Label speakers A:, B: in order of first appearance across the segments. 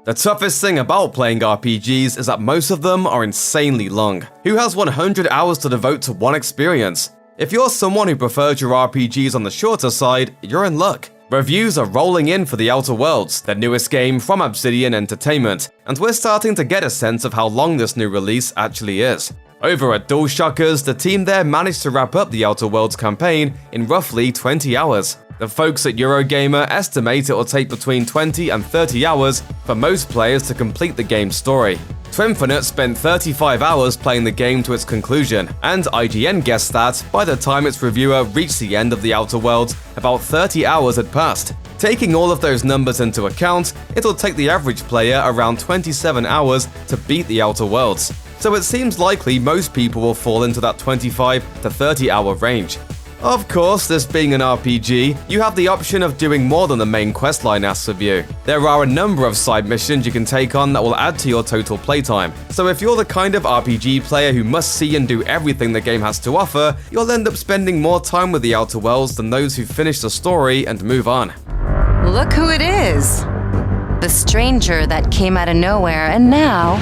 A: The toughest thing about playing RPGs is that most of them are insanely long. Who has 100 hours to devote to one experience? If you're someone who prefers your RPGs on the shorter side, you're in luck. Reviews are rolling in for The Outer Worlds, the newest game from Obsidian Entertainment, and we're starting to get a sense of how long this new release actually is. Over at DualShockers, the team there managed to wrap up the Outer Worlds campaign in roughly 20 hours. The folks at Eurogamer estimate it will take between 20 and 30 hours for most players to complete the game's story. Twinfinite spent 35 hours playing the game to its conclusion, and IGN guessed that, by the time its reviewer reached the end of The Outer Worlds, about 30 hours had passed. Taking all of those numbers into account, it'll take the average player around 27 hours to beat The Outer Worlds. So it seems likely most people will fall into that 25 to 30 hour range. Of course, this being an RPG, you have the option of doing more than the main questline asks of you. There are a number of side missions you can take on that will add to your total playtime. So if you're the kind of RPG player who must see and do everything the game has to offer, you'll end up spending more time with The Outer Worlds than those who finish the story and move on.
B: Look who it is! The stranger that came out of nowhere and now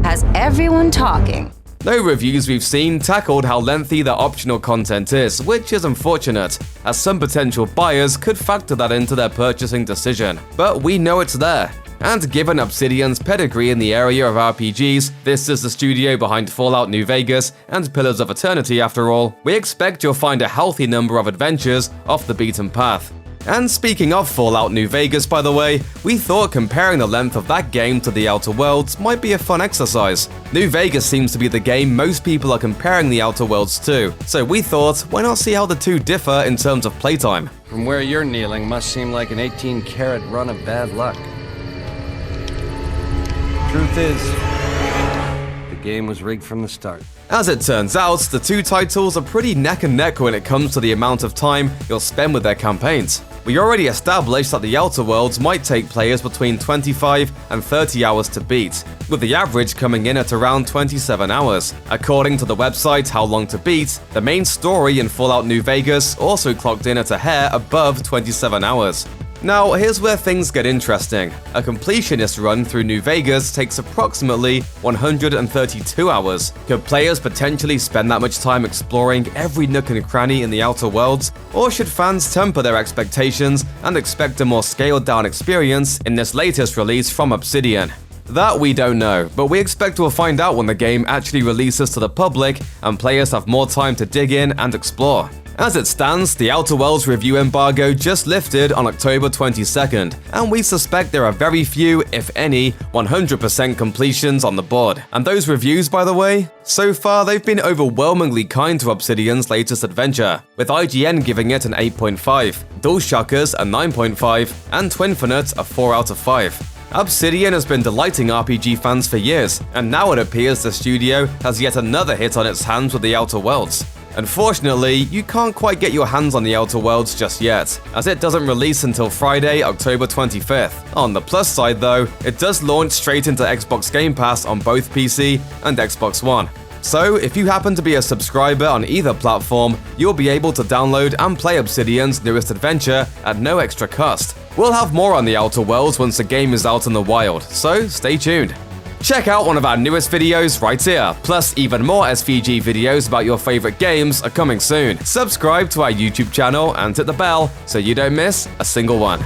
B: has everyone talking.
A: No reviews we've seen tackled how lengthy the optional content is, which is unfortunate, as some potential buyers could factor that into their purchasing decision. But we know it's there. And given Obsidian's pedigree in the area of RPGs, this is the studio behind Fallout New Vegas and Pillars of Eternity after all, we expect you'll find a healthy number of adventures off the beaten path. And speaking of Fallout New Vegas, by the way, we thought comparing the length of that game to The Outer Worlds might be a fun exercise. New Vegas seems to be the game most people are comparing The Outer Worlds to, so we thought, why not see how the two differ in terms of playtime?
C: From where you're kneeling must seem like an 18-carat run of bad luck. Truth is, the game was rigged from the start.
A: As it turns out, the two titles are pretty neck and neck when it comes to the amount of time you'll spend with their campaigns. We already established that The Outer Worlds might take players between 25 and 30 hours to beat, with the average coming in at around 27 hours. According to the website How Long to Beat, the main story in Fallout New Vegas also clocked in at a hair above 27 hours. Now, here's where things get interesting. A completionist run through New Vegas takes approximately 132 hours. Could players potentially spend that much time exploring every nook and cranny in The Outer Worlds? Or should fans temper their expectations and expect a more scaled-down experience in this latest release from Obsidian? That we don't know, but we expect we'll find out when the game actually releases to the public and players have more time to dig in and explore. As it stands, The Outer Worlds review embargo just lifted on October 22nd, and we suspect there are very few, if any, 100% completions on the board. And those reviews, by the way, so far they've been overwhelmingly kind to Obsidian's latest adventure, with IGN giving it an 8.5, DualShockers a 9.5, and Twinfinite a 4 out of 5. Obsidian has been delighting RPG fans for years, and now it appears the studio has yet another hit on its hands with The Outer Worlds. Unfortunately, you can't quite get your hands on The Outer Worlds just yet, as it doesn't release until Friday, October 25th. On the plus side though, it does launch straight into Xbox Game Pass on both PC and Xbox One. So, if you happen to be a subscriber on either platform, you'll be able to download and play Obsidian's newest adventure at no extra cost. We'll have more on The Outer Worlds once the game is out in the wild, so stay tuned. Check out one of our newest videos right here, plus even more SVG videos about your favorite games are coming soon. Subscribe to our YouTube channel and hit the bell so you don't miss a single one.